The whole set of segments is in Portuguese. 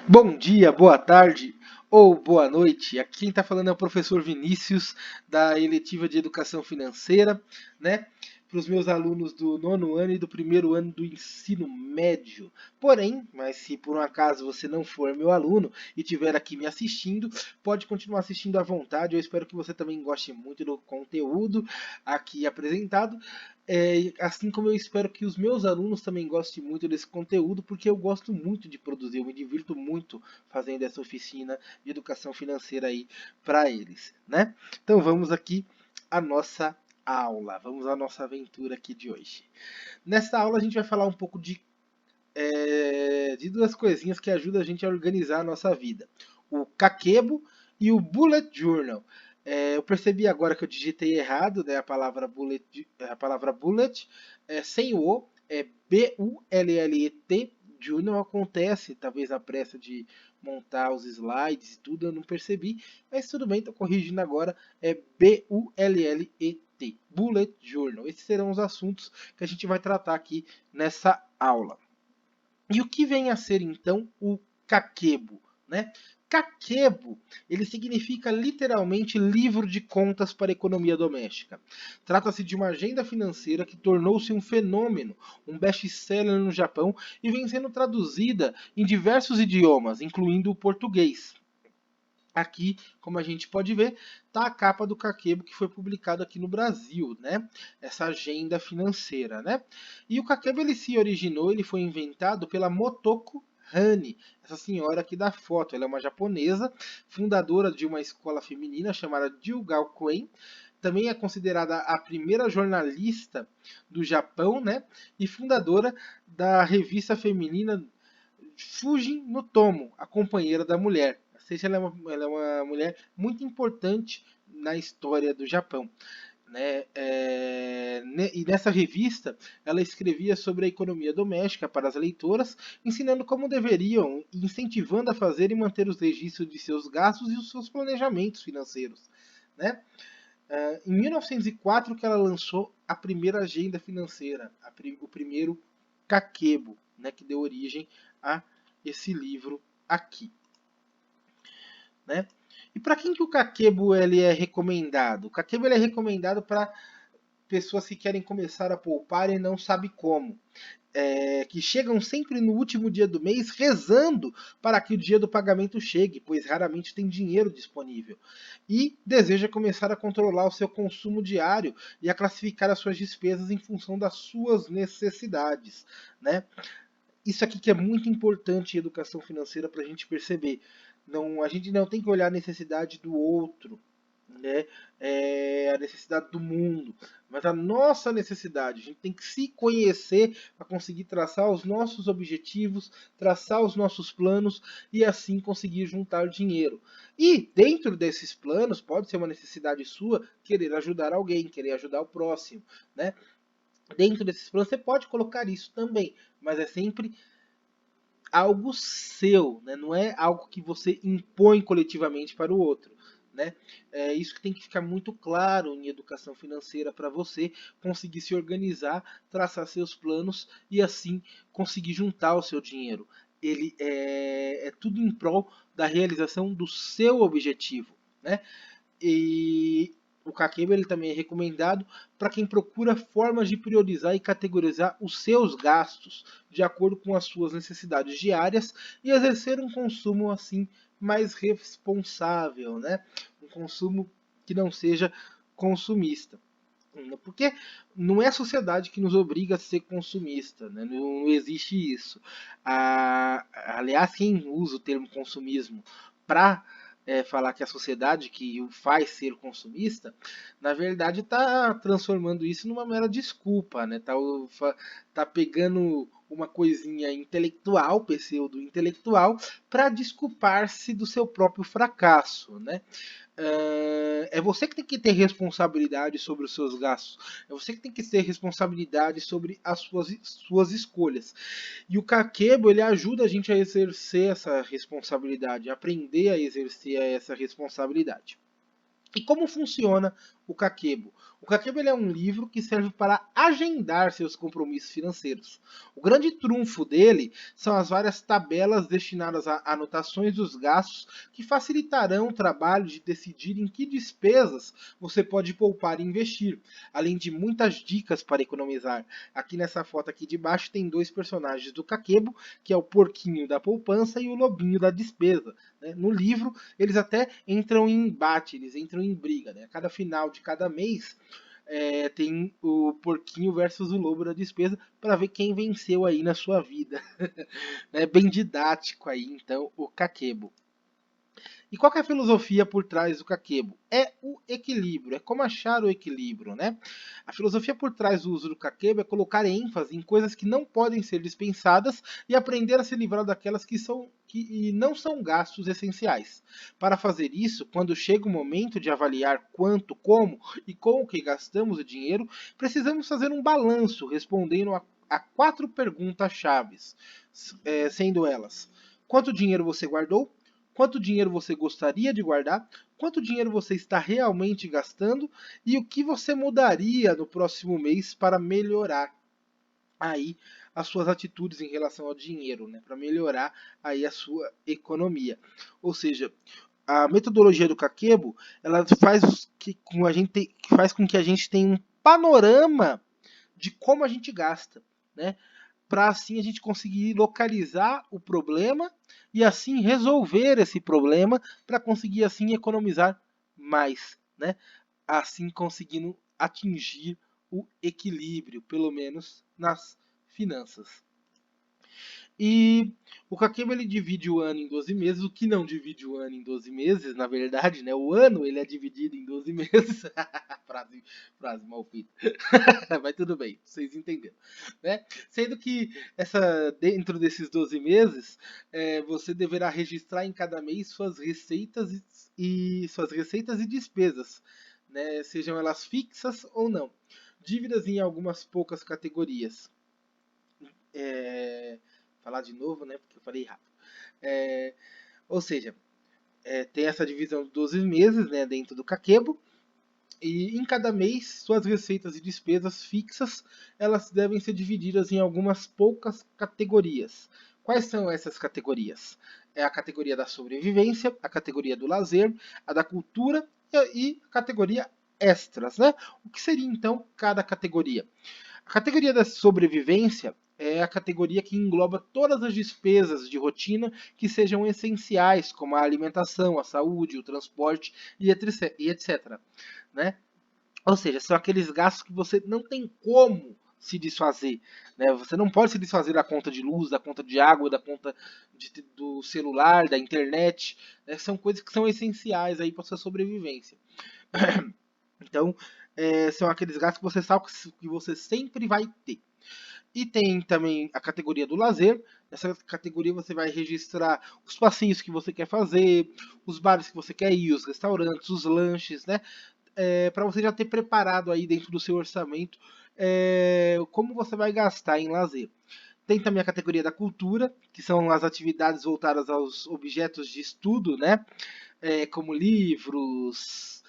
Bom dia, boa tarde ou boa noite. Aqui quem está falando é o professor Vinícius, da eletiva de Educação Financeira, né? Para os meus alunos do nono ano e do primeiro ano do ensino médio. Porém, mas se por um acaso você não for meu aluno e estiver aqui me assistindo, pode continuar assistindo à vontade. Eu espero que você também goste muito do conteúdo aqui apresentado. Assim como eu espero que os meus alunos também gostem muito desse conteúdo, porque eu gosto muito de produzir, eu me divirto muito fazendo essa oficina de educação financeira aí para eles, né? Então vamos aqui à nossa aula, vamos à nossa aventura aqui de hoje. Nesta aula a gente vai falar um pouco de duas coisinhas que ajudam a gente a organizar a nossa vida: o Kakebo e o Bullet Journal. Eu percebi agora que eu digitei errado, né, a palavra bullet, sem o O, é B-U-L-L-E-T. Journal acontece, talvez a pressa de montar os slides e tudo, eu não percebi, mas tudo bem, estou corrigindo agora, é B-U-L-L-E-T, Bullet Journal. Esses serão os assuntos que a gente vai tratar aqui nessa aula. E o que vem a ser então o Kakebo, né? Kakebo, ele significa literalmente livro de contas para a economia doméstica. Trata-se de uma agenda financeira que tornou-se um fenômeno, um best-seller no Japão e vem sendo traduzida em diversos idiomas, incluindo o português. Aqui, como a gente pode ver, está a capa do Kakebo que foi publicado aqui no Brasil, né? Essa agenda financeira, né? E o Kakebo ele se originou, ele foi inventado pela Motoko Hani, essa senhora aqui da foto. Ela é uma japonesa, fundadora de uma escola feminina chamada Jilgakuen. Também é considerada a primeira jornalista do Japão, né? E fundadora da revista feminina Fujin no Tomo, a companheira da mulher. Ou seja, ela é uma mulher muito importante na história do Japão. Né? E nessa revista ela escrevia sobre a economia doméstica para as leitoras, ensinando como deveriam e incentivando a fazer e manter os registros de seus gastos e os seus planejamentos financeiros. Né? Em 1904 que ela lançou a primeira agenda financeira, o primeiro Kakebo, né, que deu origem a esse livro aqui. Né? E para quem que o Kakebo ele é recomendado? O Kakebo ele é recomendado para pessoas que querem começar a poupar e não sabem como. Que chegam sempre no último dia do mês rezando para que o dia do pagamento chegue, pois raramente tem dinheiro disponível. E deseja começar a controlar o seu consumo diário e a classificar as suas despesas em função das suas necessidades. Né? Isso aqui que é muito importante em educação financeira para a gente perceber. Não, a gente não tem que olhar a necessidade do outro, né? A necessidade do mundo, mas a nossa necessidade. A gente tem que se conhecer para conseguir traçar os nossos objetivos, traçar os nossos planos e assim conseguir juntar dinheiro. E dentro desses planos pode ser uma necessidade sua querer ajudar alguém, querer ajudar o próximo, né? Dentro desses planos você pode colocar isso também, mas é sempre algo seu, né? Não é algo que você impõe coletivamente para o outro. Né? É isso que tem que ficar muito claro em educação financeira para você conseguir se organizar, traçar seus planos e assim conseguir juntar o seu dinheiro. Ele é tudo em prol da realização do seu objetivo. Né? E o Kakebo ele também é recomendado para quem procura formas de priorizar e categorizar os seus gastos de acordo com as suas necessidades diárias e exercer um consumo assim mais responsável, né? Um consumo que não seja consumista. Porque não é a sociedade que nos obriga a ser consumista, né? Não existe isso. Aliás, quem usa o termo consumismo para falar que a sociedade que o faz ser consumista, na verdade está transformando isso numa mera desculpa, né? Tá pegando uma coisinha intelectual, pseudo-intelectual, para desculpar-se do seu próprio fracasso, né? É você que tem que ter responsabilidade sobre os seus gastos. É você que tem que ter responsabilidade sobre as suas escolhas. E o Kakebo ele ajuda a gente a exercer essa responsabilidade, a aprender a exercer essa responsabilidade. E como funciona o Kakebo? O Kakeba ele é um livro que serve para agendar seus compromissos financeiros. O grande trunfo dele são as várias tabelas destinadas a anotações dos gastos que facilitarão o trabalho de decidir em que despesas você pode poupar e investir, além de muitas dicas para economizar. Aqui nessa foto aqui de baixo tem dois personagens do Kakebo, que é o porquinho da poupança e o lobinho da despesa. Né? No livro, eles até entram em embate, eles entram em briga. Né? A cada final de cada mês, tem o porquinho versus o lobo da despesa para ver quem venceu aí na sua vida. É bem didático aí, então, o Kakebo. E qual que é a filosofia por trás do Kakebo? É o equilíbrio, é como achar o equilíbrio, né? A filosofia por trás do uso do Kakebo é colocar ênfase em coisas que não podem ser dispensadas e aprender a se livrar daquelas que não são gastos essenciais. Para fazer isso, quando chega o momento de avaliar quanto, como e com o que gastamos o dinheiro, precisamos fazer um balanço respondendo a 4 perguntas-chave, sendo elas: quanto dinheiro você guardou? Quanto dinheiro você gostaria de guardar, quanto dinheiro você está realmente gastando e o que você mudaria no próximo mês para melhorar aí as suas atitudes em relação ao dinheiro, né? Para melhorar aí a sua economia. Ou seja, a metodologia do Kakebo, ela faz com que a gente tenha um panorama de como a gente gasta, né? Para assim a gente conseguir localizar o problema e assim resolver esse problema para conseguir assim economizar mais, né? Assim conseguindo atingir o equilíbrio, pelo menos nas finanças. E o Kakeba ele divide o ano em 12 meses, o que não divide o ano em 12 meses, na verdade, né? O ano ele é dividido em 12 meses. frase mal feita. Mas tudo bem, vocês entenderam. Né? Sendo que dentro desses 12 meses, você deverá registrar em cada mês suas receitas e despesas, né? Sejam elas fixas ou não. Dívidas em algumas poucas categorias. Falar de novo, né? Porque eu falei rápido. Ou seja, tem essa divisão de 12 meses, né, dentro do Kakebo. E em cada mês, suas receitas e despesas fixas, elas devem ser divididas em algumas poucas categorias. Quais são essas categorias? É a categoria da sobrevivência, a categoria do lazer, a da cultura e a categoria extras, né? O que seria então cada categoria? A categoria da sobrevivência é a categoria que engloba todas as despesas de rotina que sejam essenciais, como a alimentação, a saúde, o transporte e etc. Né? Ou seja, são aqueles gastos que você não tem como se desfazer. Né? Você não pode se desfazer da conta de luz, da conta de água, da conta do celular, da internet. Né? São coisas que são essenciais aí para sua sobrevivência. Então, são aqueles gastos que você sabe que você sempre vai ter. E tem também a categoria do lazer. Nessa categoria você vai registrar os passeios que você quer fazer, os bares que você quer ir, os restaurantes, os lanches, né? Para você já ter preparado aí dentro do seu orçamento como você vai gastar em lazer. Tem também a categoria da cultura, que são as atividades voltadas aos objetos de estudo, né? Como livros,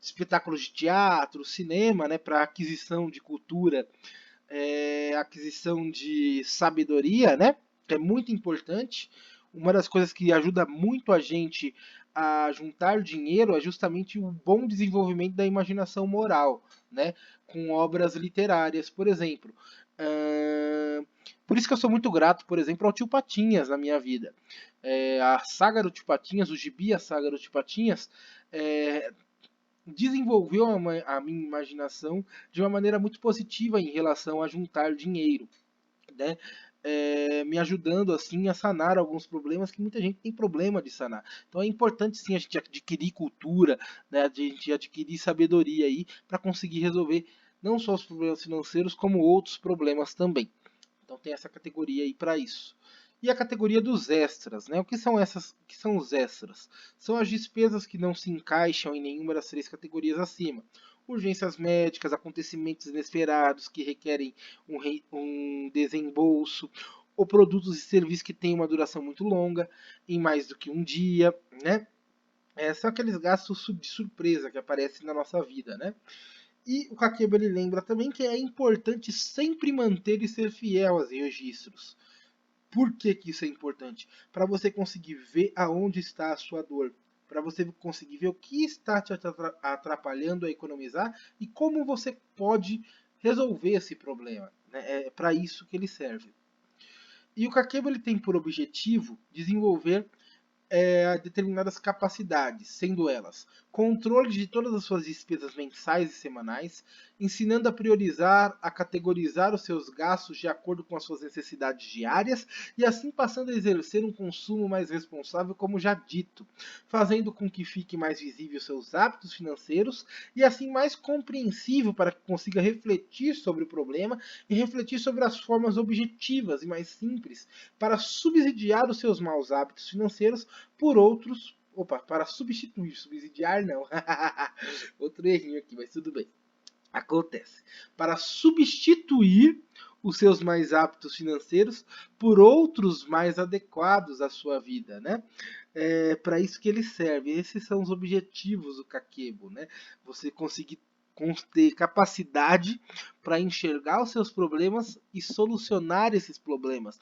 espetáculos de teatro, cinema, né? Para aquisição de cultura, aquisição de sabedoria, né? Que é muito importante. Uma das coisas que ajuda muito a gente a juntar dinheiro é justamente o bom desenvolvimento da imaginação moral, né? Com obras literárias, por exemplo. Por isso que eu sou muito grato, por exemplo, ao Tio Patinhas na minha vida. A saga do Tio Patinhas, o gibi, a saga do Tio Patinhas, desenvolveu a minha imaginação de uma maneira muito positiva em relação a juntar dinheiro, né? Me ajudando assim a sanar alguns problemas que muita gente tem problema de sanar. Então é importante sim a gente adquirir cultura, né? A gente adquirir sabedoria aí para conseguir resolver não só os problemas financeiros como outros problemas também. Então tem essa categoria aí para isso. E a categoria dos extras, né? O que são os extras? São as despesas que não se encaixam em nenhuma das 3 categorias acima. Urgências médicas, acontecimentos inesperados que requerem um desembolso, ou produtos e serviços que têm uma duração muito longa, em mais do que um dia, né? São aqueles gastos de surpresa que aparecem na nossa vida, né? E o Kakebo ele lembra também que é importante sempre manter e ser fiel aos registros. Por que, que isso é importante? Para você conseguir ver aonde está a sua dor, para você conseguir ver o que está te atrapalhando a economizar e como você pode resolver esse problema. Né? É para isso que ele serve. E o Kakebo ele tem por objetivo desenvolver determinadas capacidades, sendo elas controle de todas as suas despesas mensais e semanais, ensinando a priorizar, a categorizar os seus gastos de acordo com as suas necessidades diárias e assim passando a exercer um consumo mais responsável, como já dito, fazendo com que fique mais visível os seus hábitos financeiros e assim mais compreensível para que consiga refletir sobre o problema e refletir sobre as formas objetivas e mais simples para subsidiar os seus maus hábitos financeiros por outros. Opa, para substituir, subsidiar não. Outro errinho aqui, mas tudo bem. Acontece. Para substituir os seus mais hábitos financeiros por outros mais adequados à sua vida, né? É para isso que ele serve. Esses são os objetivos do Kakebo, né? Você conseguir ter capacidade para enxergar os seus problemas e solucionar esses problemas.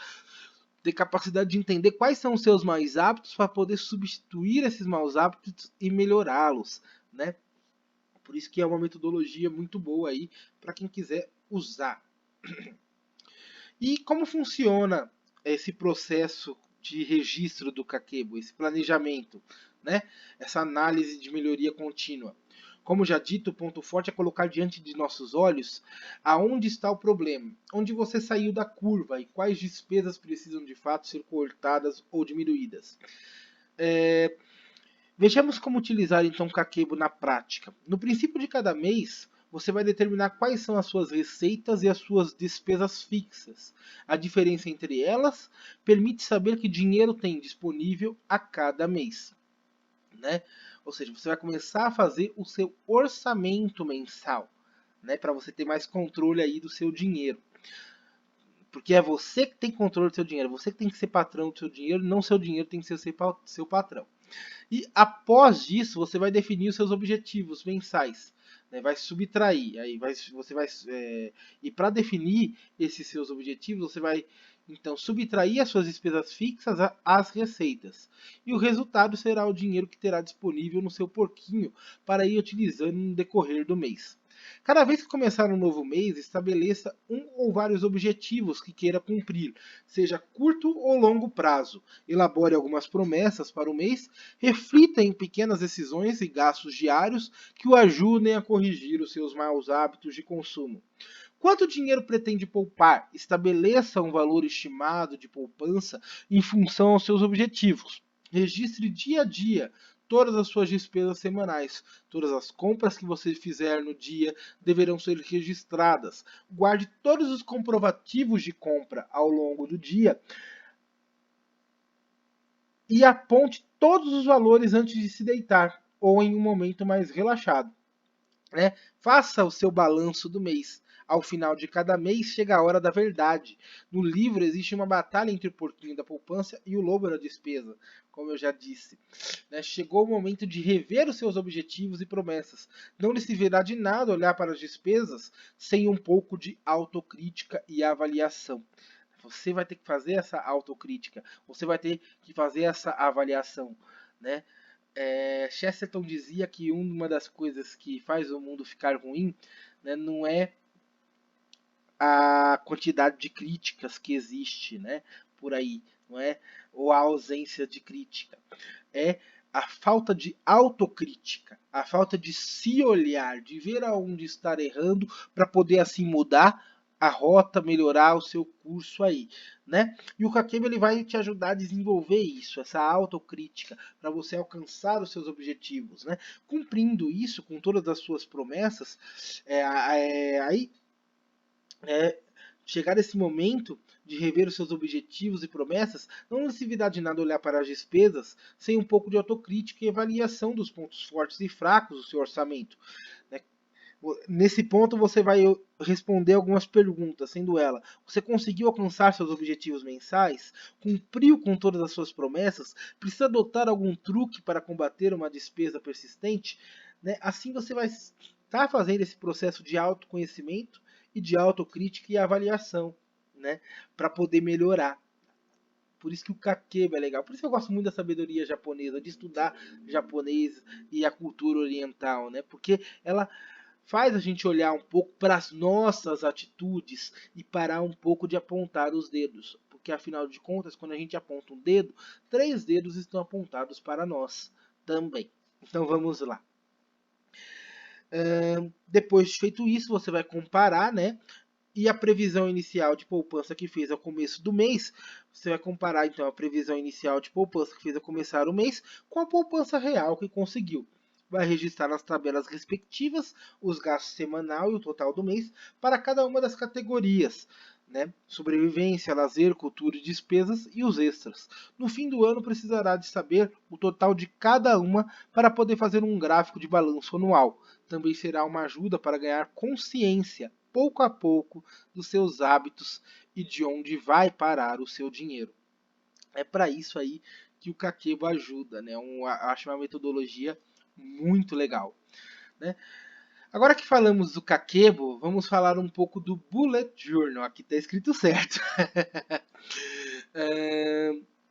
Ter capacidade de entender quais são os seus maus hábitos para poder substituir esses maus hábitos e melhorá-los, né? Por isso que é uma metodologia muito boa aí para quem quiser usar. E como funciona esse processo de registro do Kakebo, esse planejamento, né? Essa análise de melhoria contínua? Como já dito, o ponto forte é colocar diante de nossos olhos aonde está o problema, onde você saiu da curva e quais despesas precisam de fato ser cortadas ou diminuídas. Vejamos como utilizar então o Kakebo na prática. No princípio de cada mês, você vai determinar quais são as suas receitas e as suas despesas fixas. A diferença entre elas permite saber que dinheiro tem disponível a cada mês, né? Ou seja, você vai começar a fazer o seu orçamento mensal, né, para você ter mais controle aí do seu dinheiro. Porque é você que tem controle do seu dinheiro, você que tem que ser patrão do seu dinheiro, não seu dinheiro tem que ser seu patrão. E após isso, você vai definir os seus objetivos mensais. Né? Vai subtrair. Você vai, e para definir esses seus objetivos, você vai então subtrair as suas despesas fixas às receitas. E o resultado será o dinheiro que terá disponível no seu porquinho para ir utilizando no decorrer do mês. Cada vez que começar um novo mês, estabeleça um ou vários objetivos que queira cumprir, seja curto ou longo prazo. Elabore algumas promessas para o mês, reflita em pequenas decisões e gastos diários que o ajudem a corrigir os seus maus hábitos de consumo. Quanto dinheiro pretende poupar? Estabeleça um valor estimado de poupança em função aos seus objetivos. Registre dia a dia todas as suas despesas semanais. Todas as compras que você fizer no dia deverão ser registradas. Guarde todos os comprovativos de compra ao longo do dia e aponte todos os valores antes de se deitar ou em um momento mais relaxado. Né? Faça o seu balanço do mês. Ao final de cada mês chega a hora da verdade. No livro existe uma batalha entre o porquinho da poupança e o lobo da despesa, como eu já disse. Né? Chegou o momento de rever os seus objetivos e promessas. Não lhe servirá de nada olhar para as despesas sem um pouco de autocrítica e avaliação. Você vai ter que fazer essa autocrítica, você vai ter que fazer essa avaliação, né? Chesterton dizia que uma das coisas que faz o mundo ficar ruim, né, não é a quantidade de críticas que existe, né, por aí, não é, ou a ausência de crítica, é a falta de autocrítica, a falta de se olhar, de ver aonde estar errando para poder assim mudar a rota, melhorar o seu curso aí, né? E o Kakebo ele vai te ajudar a desenvolver isso, essa autocrítica, para você alcançar os seus objetivos, né? Cumprindo isso com todas as suas promessas, aí chegar esse momento de rever os seus objetivos e promessas, não servirá de nada olhar para as despesas sem um pouco de autocrítica e avaliação dos pontos fortes e fracos do seu orçamento. Né? Nesse ponto você vai responder algumas perguntas, sendo ela: você conseguiu alcançar seus objetivos mensais? Cumpriu com todas as suas promessas? Precisa adotar algum truque para combater uma despesa persistente? Né? Assim você vai está fazendo esse processo de autoconhecimento e de autocrítica e avaliação, né, para poder melhorar. Por isso que o kakebo é legal. Por isso que eu gosto muito da sabedoria japonesa, de estudar japonês e a cultura oriental, né? Porque ela faz a gente olhar um pouco para as nossas atitudes e parar um pouco de apontar os dedos. Porque afinal de contas, quando a gente aponta um dedo, 3 dedos estão apontados para nós também. Então vamos lá. Depois de feito isso, você vai comparar, né? E a previsão inicial de poupança que fez ao começo do mês, você vai comparar então a previsão inicial de poupança que fez ao começar o mês com a poupança real que conseguiu. Vai registrar nas tabelas respectivas os gastos semanal e o total do mês para cada uma das categorias, né? Sobrevivência, lazer, cultura e despesas e os extras. No fim do ano precisará de saber o total de cada uma para poder fazer um gráfico de balanço anual. Também será uma ajuda para ganhar consciência pouco a pouco dos seus hábitos e de onde vai parar o seu dinheiro. É para isso aí que o Kakebo ajuda, né? Acho uma metodologia muito legal, né? Agora que falamos do Kakebo, vamos falar um pouco do Bullet Journal. Aqui está escrito certo.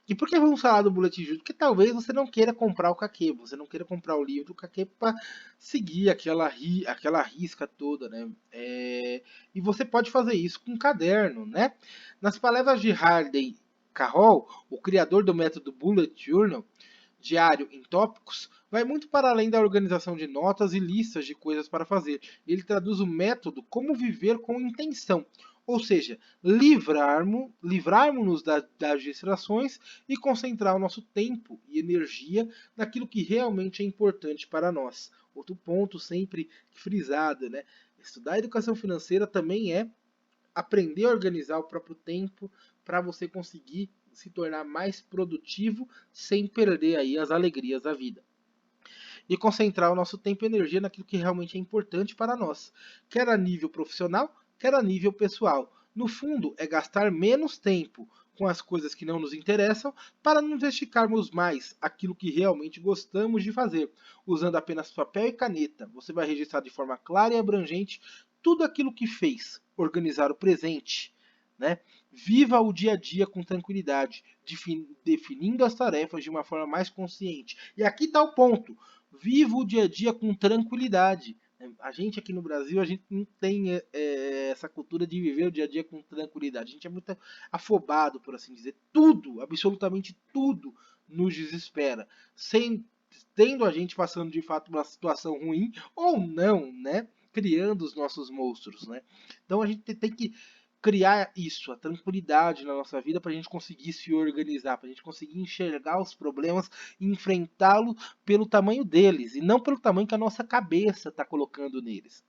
E por que vamos falar do Bullet Journal? Porque talvez você não queira comprar o Kakebo, você não queira comprar o livro do Kakebo para seguir aquela risca toda, né? E você pode fazer isso com um caderno, né? Nas palavras de Harley Carroll, o criador do método Bullet Journal, diário em tópicos, vai muito para além da organização de notas e listas de coisas para fazer. Ele traduz o método como viver com intenção, ou seja, livrarmos-nos das distrações e concentrar o nosso tempo e energia naquilo que realmente é importante para nós. Outro ponto sempre frisado, né? Estudar educação financeira também é aprender a organizar o próprio tempo para você conseguir se tornar mais produtivo sem perder aí as alegrias da vida. E concentrar o nosso tempo e energia naquilo que realmente é importante para nós, quer a nível profissional, quer a nível pessoal. No fundo, é gastar menos tempo com as coisas que não nos interessam para nos dedicarmos mais àquilo que realmente gostamos de fazer. Usando apenas papel e caneta, você vai registrar de forma clara e abrangente tudo aquilo que fez, organizar o presente, né? Viva o dia a dia com tranquilidade, definindo as tarefas de uma forma mais consciente. E aqui está o ponto. Viva o dia a dia com tranquilidade. A gente aqui no Brasil, a gente não tem essa cultura de viver o dia a dia com tranquilidade. A gente é muito afobado, por assim dizer. Tudo, absolutamente tudo, nos desespera. Tendo a gente passando de fato uma situação ruim ou não, né? Criando os nossos monstros, né? Então a gente tem que criar isso, a tranquilidade na nossa vida para a gente conseguir se organizar, para a gente conseguir enxergar os problemas e enfrentá-los pelo tamanho deles e não pelo tamanho que a nossa cabeça está colocando neles.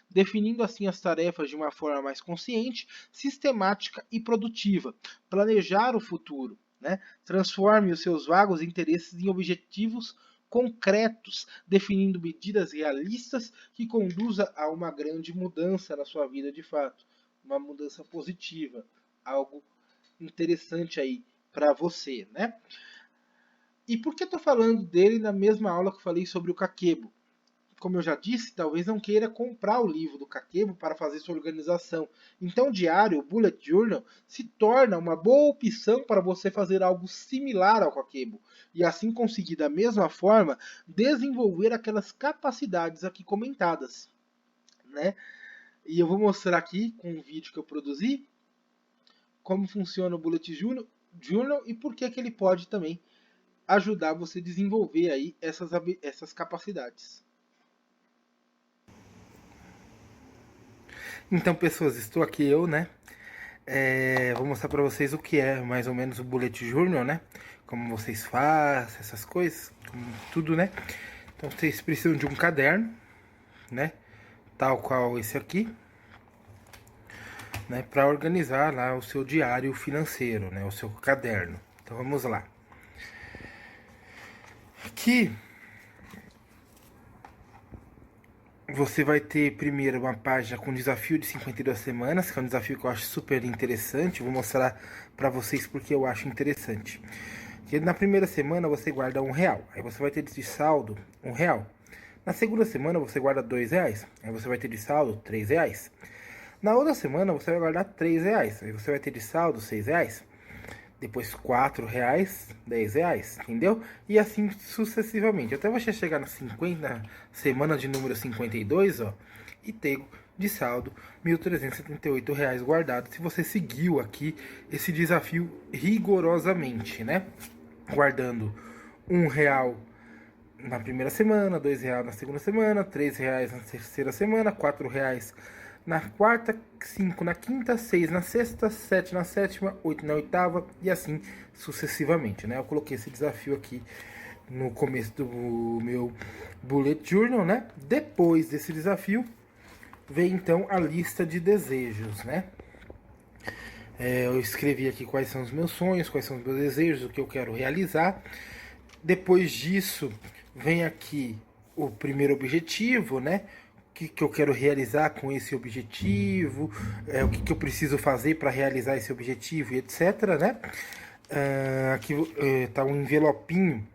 Definindo assim as tarefas de uma forma mais consciente, sistemática e produtiva. Planejar o futuro, né? Transforme os seus vagos interesses em objetivos concretos, definindo medidas realistas que conduza a uma grande mudança na sua vida de fato. Uma mudança positiva, algo interessante aí para você, né? E por que estou falando dele na mesma aula que eu falei sobre o Kakebo? Como eu já disse, talvez não queira comprar o livro do Kakebo para fazer sua organização. Então, o diário, o Bullet Journal, se torna uma boa opção para você fazer algo similar ao Kakebo e assim conseguir, da mesma forma, desenvolver aquelas capacidades aqui comentadas, né? E eu vou mostrar aqui, com um vídeo que eu produzi, como funciona o Bullet Journal e por que ele pode também ajudar você a desenvolver aí essas capacidades. Então, pessoas, estou aqui eu, né? Vou mostrar para vocês o que é mais ou menos o Bullet Journal, né? Como vocês fazem, essas coisas, tudo, né? Então, vocês precisam de um caderno, né? Tal qual esse aqui, né, para organizar lá o seu diário financeiro, né, o seu caderno. Então vamos lá. Aqui você vai ter primeiro uma página com desafio de 52 semanas, que é um desafio que eu acho super interessante. Vou mostrar para vocês porque eu acho interessante. Que na primeira semana você guarda R$1, aí você vai ter de saldo R$1. Na segunda semana você guarda R$2, aí você vai ter de saldo R$3. Na outra semana você vai guardar R$3, aí você vai ter de saldo R$6. Depois R$4, R$10, entendeu? E assim sucessivamente, até você chegar na 50 semana de número 52, ó, e ter de saldo R$1.378 guardado, se você seguiu aqui esse desafio rigorosamente, né? Guardando R$1 na primeira semana, R$2 na segunda semana, R$3 na terceira semana, R$4 na quarta, 5 na quinta, 6 na sexta, 7 na sétima, 8 na oitava e assim sucessivamente, né? Eu coloquei esse desafio aqui no começo do meu bullet journal, né? Depois desse desafio vem então a lista de desejos, né? Eu escrevi aqui quais são os meus sonhos, quais são os meus desejos, o que eu quero realizar. Depois disso vem aqui o primeiro objetivo, né? O que eu quero realizar com esse objetivo, o que eu preciso fazer para realizar esse objetivo e etc, né? Aqui tá um envelopinho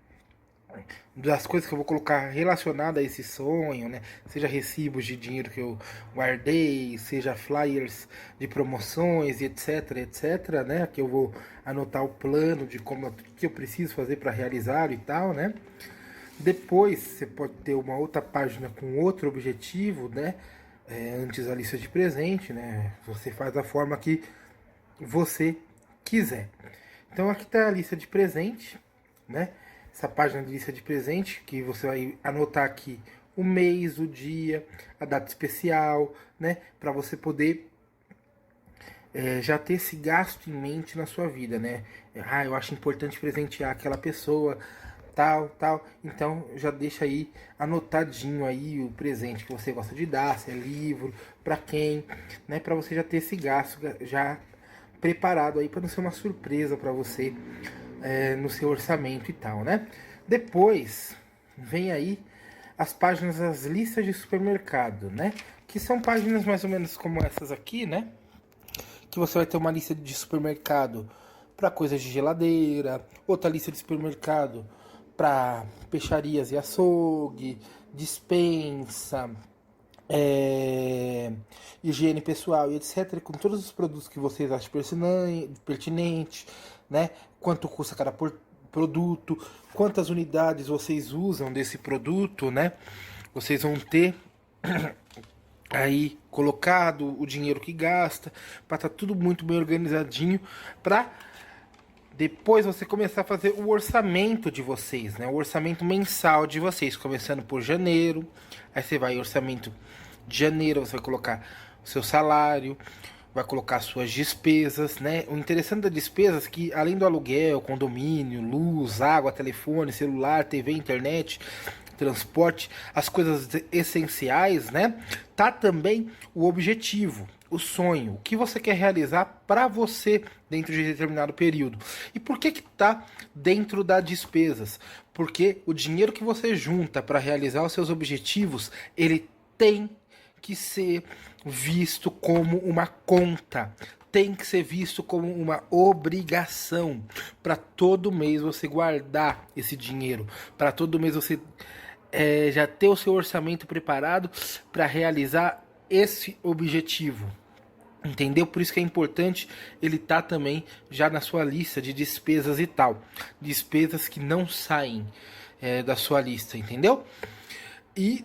das coisas que eu vou colocar relacionada a esse sonho, né? Seja recibos de dinheiro que eu guardei, seja flyers de promoções, etc, etc, né? Que eu vou anotar o plano de como que eu preciso fazer para realizar e tal, né? Depois você pode ter uma outra página com outro objetivo, né? Antes da lista de presente, né? Você faz da forma que você quiser. Então aqui está a lista de presente, né? Essa página de lista de presente que você vai anotar aqui o mês, o dia, a data especial, né? Para você poder já ter esse gasto em mente na sua vida, né? Eu acho importante presentear aquela pessoa, tal. Então já deixa aí anotadinho aí o presente que você gosta de dar, se é livro, para quem, né? Para você já ter esse gasto já preparado aí para não ser uma surpresa para você no seu orçamento e tal, né? Depois vem aí as páginas das listas de supermercado, né? Que são páginas mais ou menos como essas aqui, né? Que você vai ter uma lista de supermercado para coisas de geladeira, outra lista de supermercado para peixarias e açougue, dispensa, higiene pessoal e etc, com todos os produtos que vocês acham pertinente, né? Quanto custa cada produto, quantas unidades vocês usam desse produto, né? Vocês vão ter aí colocado o dinheiro que gasta, para estar tudo muito bem organizadinho, para depois você começar a fazer o orçamento de vocês, né? O orçamento mensal de vocês, começando por janeiro. Aí você vai orçamento de janeiro, você vai colocar o seu salário, vai colocar suas despesas, né? O interessante das despesas é que além do aluguel, condomínio, luz, água, telefone, celular, TV, internet, transporte, as coisas essenciais, né? Tá também o objetivo, o sonho, o que você quer realizar para você dentro de determinado período. E por que tá dentro das despesas? Porque o dinheiro que você junta para realizar os seus objetivos, ele tem que ser visto como uma conta, tem que ser visto como uma obrigação para todo mês você guardar esse dinheiro, para todo mês você já ter o seu orçamento preparado para realizar esse objetivo. Entendeu? Por isso que é importante ele tá também já na sua lista de despesas e tal. Despesas que não saem da sua lista, entendeu? E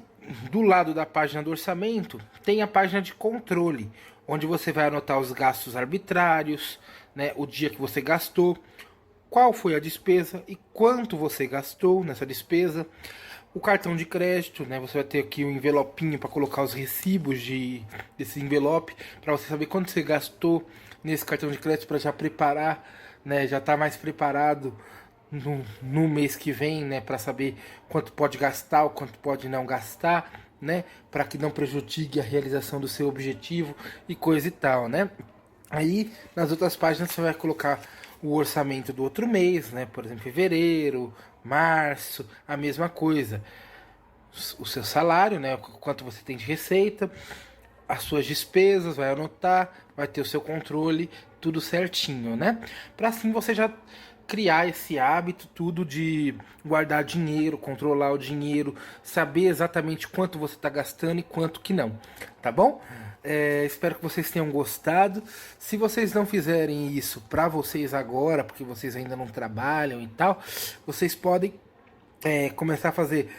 do lado da página do orçamento tem a página de controle, onde você vai anotar os gastos arbitrários, né, o dia que você gastou, qual foi a despesa e quanto você gastou nessa despesa. O cartão de crédito, né? Você vai ter aqui um envelopinho para colocar os recibos desse envelope, para você saber quanto você gastou nesse cartão de crédito, para já preparar, né? Já tá mais preparado no mês que vem, né? Para saber quanto pode gastar ou quanto pode não gastar, né? Para que não prejudique a realização do seu objetivo e coisa e tal, né? Aí nas outras páginas você vai colocar o orçamento do outro mês, né? Por exemplo, fevereiro, março, a mesma coisa. O seu salário, né? Quanto você tem de receita, as suas despesas, vai anotar, vai ter o seu controle, tudo certinho, né? Para assim você já criar esse hábito tudo de guardar dinheiro, controlar o dinheiro, saber exatamente quanto você está gastando e quanto que não, tá bom? Espero que vocês tenham gostado. Se vocês não fizerem isso para vocês agora, porque vocês ainda não trabalham e tal, vocês podem começar a fazer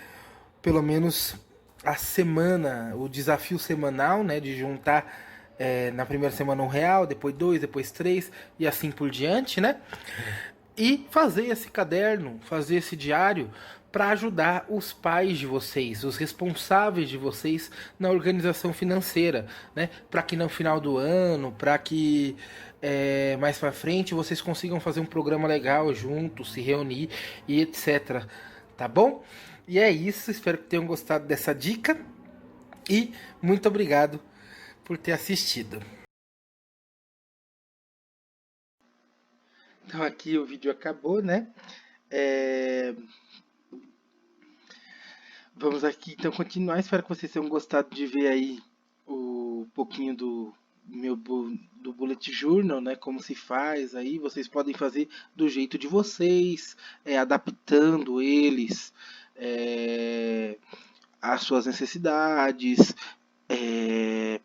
pelo menos a semana, o desafio semanal, né, de juntar na primeira semana R$ 1, depois 2, depois 3 e assim por diante, né? E fazer esse caderno, fazer esse diário para ajudar os pais de vocês, os responsáveis de vocês na organização financeira, né? Para que no final do ano, para que mais para frente vocês consigam fazer um programa legal juntos, se reunir e etc. Tá bom? E é isso, espero que tenham gostado dessa dica e muito obrigado por ter assistido. Então aqui o vídeo acabou, né? É, Vamos aqui então continuar. Espero que vocês tenham gostado de ver aí o pouquinho do do Bullet Journal, né? Como se faz aí. Vocês podem fazer do jeito de vocês, adaptando eles às suas necessidades,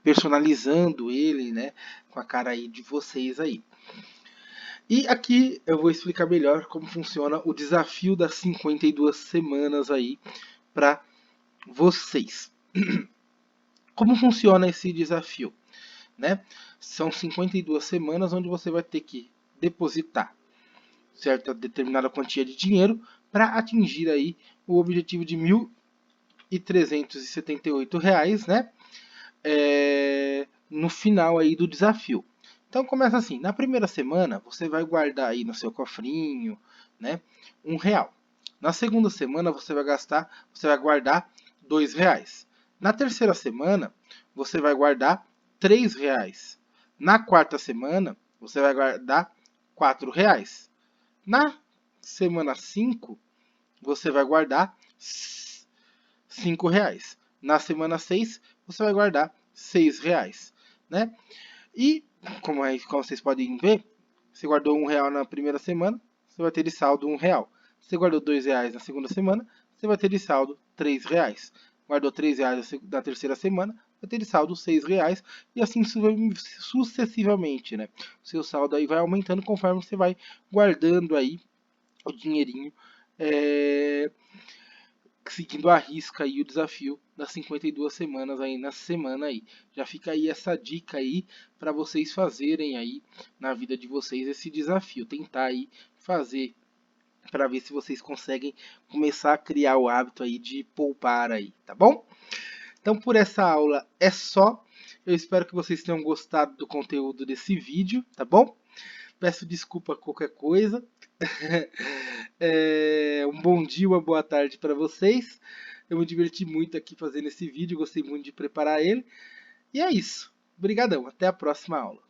personalizando ele, né? Com a cara aí de vocês aí. E aqui eu vou explicar melhor como funciona o desafio das 52 semanas aí para vocês. Como funciona esse desafio? Né? São 52 semanas onde você vai ter que depositar certa determinada quantia de dinheiro para atingir aí o objetivo de R$ 1.378, né? No final aí do desafio. Então começa assim, na primeira semana você vai guardar aí no seu cofrinho, né, R$ 1. Na segunda semana você vai guardar R$ 2. Na terceira semana você vai guardar R$ 3. Na quarta semana você vai guardar R$ 4. Na semana 5 você vai guardar R$ 5. Na semana 6 você vai guardar R$ 6, né? E, como vocês podem ver, você guardou R$ 1 na primeira semana, você vai ter de saldo R$ 1. Você guardou R$ 2 na segunda semana, você vai ter de saldo R$ 3. Guardou R$ 3 na terceira semana, vai ter de saldo R$ 6. E assim sucessivamente, né? O seu saldo aí vai aumentando conforme você vai guardando aí o dinheirinho, seguindo a risca aí o desafio das 52 semanas aí na semana aí. Já fica aí essa dica aí para vocês fazerem aí na vida de vocês esse desafio, tentar aí fazer para ver se vocês conseguem começar a criar o hábito aí de poupar aí, tá bom? Então por essa aula é só. Eu espero que vocês tenham gostado do conteúdo desse vídeo, tá bom? Peço desculpa qualquer coisa. Um bom dia, uma boa tarde para vocês. Eu me diverti muito aqui fazendo esse vídeo, gostei muito de preparar ele. E é isso. Obrigadão, até a próxima aula.